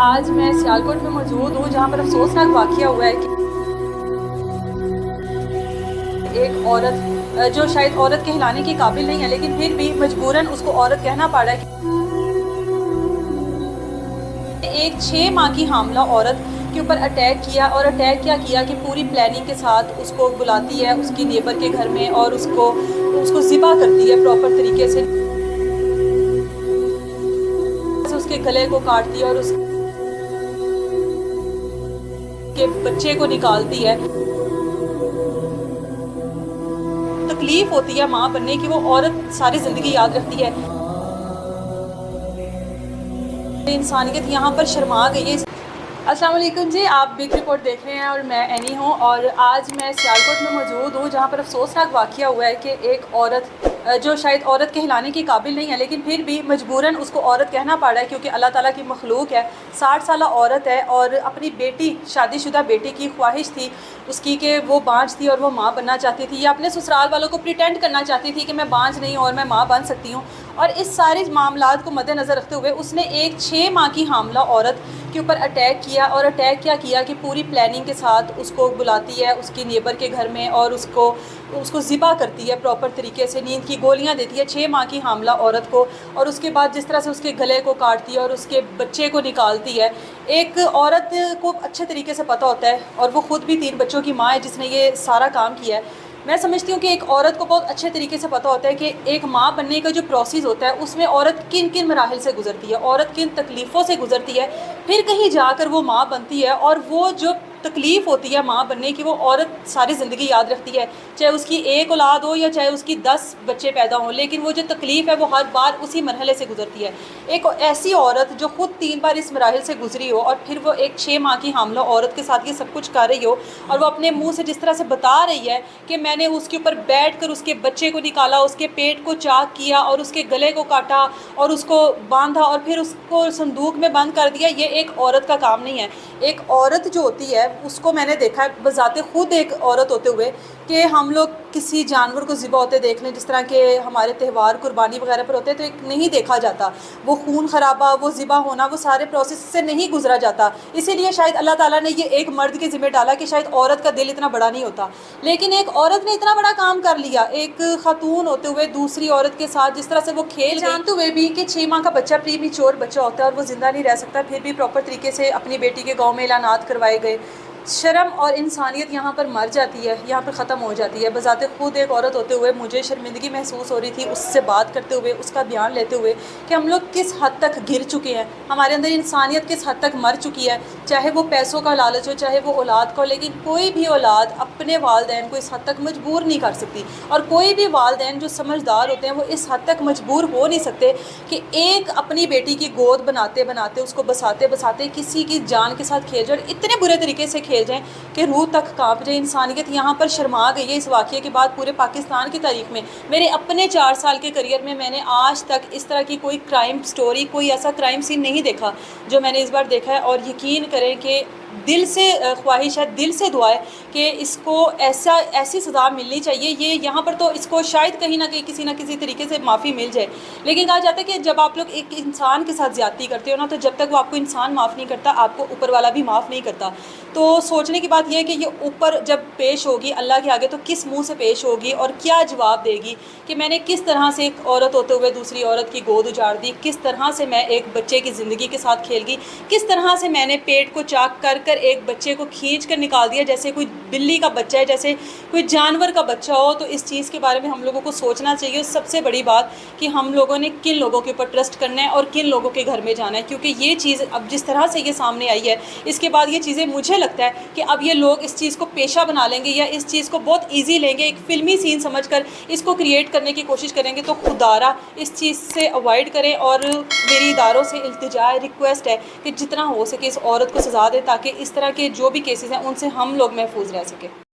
آج میں سیالکوٹ میں موجود ہوں جہاں پر افسوسناک واقعہ ہوا ہے کہ ایک عورت جو شاید عورت کہلانے کی قابل نہیں ہے لیکن پھر بھی مجبوراً اس کو عورت کہنا پڑ رہا ہے کہ ایک 6 ماہ کی حاملہ عورت کے اوپر اٹیک کیا اور اٹیک کیا کہ پوری پلاننگ کے ساتھ اس کو بلاتی ہے اس کی نیبر کے گھر میں اور اس کو ذبح کرتی ہے پراپر طریقے سے اس کے گلے کو کاٹتی ہے اور اس کے بچے کو نکالتی ہے۔ تکلیف ہوتی ہے ماں بننے کی، وہ عورت ساری زندگی یاد رکھتی ہے۔ انسانیت یہاں پر شرما گئی ہے۔ السلام علیکم جی، آپ بگ رپورٹ دیکھ رہے ہیں اور میں اینی ہوں، اور آج میں سیالکوٹ میں موجود ہوں جہاں پر افسوسناک واقعہ ہوا ہے کہ ایک عورت جو شاید عورت کہلانے کی قابل نہیں ہے لیکن پھر بھی مجبوراً اس کو عورت کہنا پڑ رہا ہے کیونکہ اللہ تعالیٰ کی مخلوق ہے۔ 60 سالہ عورت ہے اور اپنی بیٹی، شادی شدہ بیٹی کی خواہش تھی اس کی کہ وہ بانجھ تھی اور وہ ماں بننا چاہتی تھی، یا اپنے سسرال والوں کو پریٹینڈ کرنا چاہتی تھی کہ میں بانجھ نہیں ہوں اور میں ماں بن سکتی ہوں۔ اور اس سارے معاملات کو مد نظر رکھتے ہوئے اس نے ایک 6 ماہ کی حاملہ عورت کے اوپر اٹیک کیا، اور اٹیک کیا کہ پوری پلاننگ کے ساتھ اس کو بلاتی ہے اس کی نیبر کے گھر میں اور اس کو ذبح کرتی ہے پراپر طریقے سے، نیند کی گولیاں دیتی ہے 6 ماہ کی حاملہ عورت کو، اور اس کے بعد جس طرح سے اس کے گلے کو کاٹتی ہے اور اس کے بچے کو نکالتی ہے۔ ایک عورت کو اچھے طریقے سے پتہ ہوتا ہے، اور وہ خود بھی 3 بچوں کی ماں ہے جس نے یہ سارا کام کیا ہے۔ میں سمجھتی ہوں کہ ایک عورت کو بہت اچھے طریقے سے پتہ ہوتا ہے کہ ایک ماں بننے کا جو پروسیس ہوتا ہے اس میں عورت کن مراحل سے گزرتی ہے، عورت کن تکلیفوں سے گزرتی ہے، پھر کہیں جا کر وہ ماں بنتی ہے، اور وہ جو تکلیف ہوتی ہے ماں بننے کی وہ عورت ساری زندگی یاد رکھتی ہے، چاہے اس کی 1 اولاد ہو یا چاہے اس کی 10 بچے پیدا ہوں، لیکن وہ جو تکلیف ہے وہ ہر بار اسی مرحلے سے گزرتی ہے۔ ایک ایسی عورت جو خود 3 بار اس مراحل سے گزری ہو اور پھر وہ ایک 6 ماہ کی حاملہ عورت کے ساتھ یہ سب کچھ کر رہی ہو، اور وہ اپنے منہ سے جس طرح سے بتا رہی ہے کہ میں نے اس کے اوپر بیٹھ کر اس کے بچے کو نکالا، اس کے پیٹ کو چاک کیا اور اس کے گلے کو کاٹا اور اس کو باندھا اور پھر اس کو صندوق میں بند کر دیا، یہ ایک عورت کا کام نہیں ہے۔ ایک عورت جو ہوتی ہے اس کو میں نے دیکھا ہے بذات خود ایک عورت ہوتے ہوئے کہ ہم لوگ کسی جانور کو ذبح ہوتے دیکھ لیں، جس طرح کہ ہمارے تہوار قربانی وغیرہ پر ہوتے ہیں تو ایک نہیں دیکھا جاتا، وہ خون خرابہ، وہ ذبح ہونا، وہ سارے پروسیس سے نہیں گزرا جاتا۔ اسی لیے شاید اللہ تعالیٰ نے یہ ایک مرد کے ذمہ ڈالا کہ شاید عورت کا دل اتنا بڑا نہیں ہوتا، لیکن ایک عورت نے اتنا بڑا کام کر لیا ایک خاتون ہوتے ہوئے دوسری عورت کے ساتھ، جس طرح سے وہ کھیل جانتے ہوئے بھی کہ 6 ماہ کا بچہ پری میچور بچہ ہوتا ہے اور وہ زندہ نہیں رہ سکتا، پھر بھی پراپر طریقے سے اپنی بیٹی کے گاؤں میں اعلانات کروائے گئے۔ شرم اور انسانیت یہاں پر مر جاتی ہے، یہاں پر ختم ہو جاتی ہے۔ بذات خود ایک عورت ہوتے ہوئے مجھے شرمندگی محسوس ہو رہی تھی اس سے بات کرتے ہوئے، اس کا بیان لیتے ہوئے کہ ہم لوگ کس حد تک گر چکے ہیں، ہمارے اندر انسانیت کس حد تک مر چکی ہے، چاہے وہ پیسوں کا لالچ ہو، چاہے وہ اولاد کا ہو، لیکن کوئی بھی اولاد اپنے والدین کو اس حد تک مجبور نہیں کر سکتی، اور کوئی بھی والدین جو سمجھدار ہوتے ہیں وہ اس حد تک مجبور ہو نہیں سکتے کہ ایک اپنی بیٹی کی گود بناتے اس کو بساتے کسی کی جان کے ساتھ کھیل جائے، اتنے برے طریقے سے کھیل جائیں کہ روح تک کانپ جائے۔ انسانیت یہاں پر شرما گئی ہے اس واقعے کے بعد پورے پاکستان کی تاریخ میں۔ میرے اپنے 4 سال کے کریئر میں میں نے آج تک اس طرح کی کوئی کرائم سٹوری، کوئی ایسا کرائم سین نہیں دیکھا جو میں نے اس بار دیکھا ہے، اور یقین کریں کہ دل سے خواہش ہے، دل سے دعا ہے کہ اس کو ایسی سزا ملنی چاہیے۔ یہ یہاں پر تو اس کو شاید کہیں نہ کہیں کسی نہ کسی طریقے سے معافی مل جائے، لیکن کہا جاتا ہے کہ جب آپ لوگ ایک انسان کے ساتھ زیادتی کرتے ہو نا، تو جب تک وہ آپ کو انسان معاف نہیں کرتا آپ کو اوپر والا بھی معاف نہیں کرتا۔ تو سوچنے کی بات یہ ہے کہ یہ اوپر جب پیش ہوگی اللہ کے آگے تو کس منہ سے پیش ہوگی اور کیا جواب دے گی کہ میں نے کس طرح سے ایک عورت ہوتے ہوئے دوسری عورت کی گود اجاڑ دی، کس طرح سے میں ایک بچے کی زندگی کے ساتھ کھیل گئی، کس طرح سے میں نے پیٹ کو چاک کر ایک بچے کو کھینچ کر نکال دیا جیسے کوئی بلی کا بچہ ہے، جیسے کوئی جانور کا بچہ ہو۔ تو اس چیز کے بارے میں ہم لوگوں کو سوچنا چاہیے۔ سب سے بڑی بات کہ ہم لوگوں نے کن لوگوں کے اوپر ٹرسٹ کرنا ہے اور کن لوگوں کے گھر میں جانا ہے، کیونکہ یہ چیز اب جس طرح سے یہ سامنے آئی ہے اس کے بعد یہ چیزیں مجھے لگتا ہے کہ اب یہ لوگ اس چیز کو پیشہ بنا لیں گے یا اس چیز کو بہت ایزی لیں گے، ایک فلمی سین سمجھ کر اس کو کریٹ کرنے کی کوشش کریں گے۔ تو خدارہ اس چیز سے اوائڈ کریں، اور میری اداروں سے التجا ہے، ریکویسٹ ہے کہ جتنا ہو سکے اس عورت کو سزا دیں تاکہ اس طرح کے جو بھی کیسز ہیں ان سے ہم لوگ محفوظ رہ سکیں۔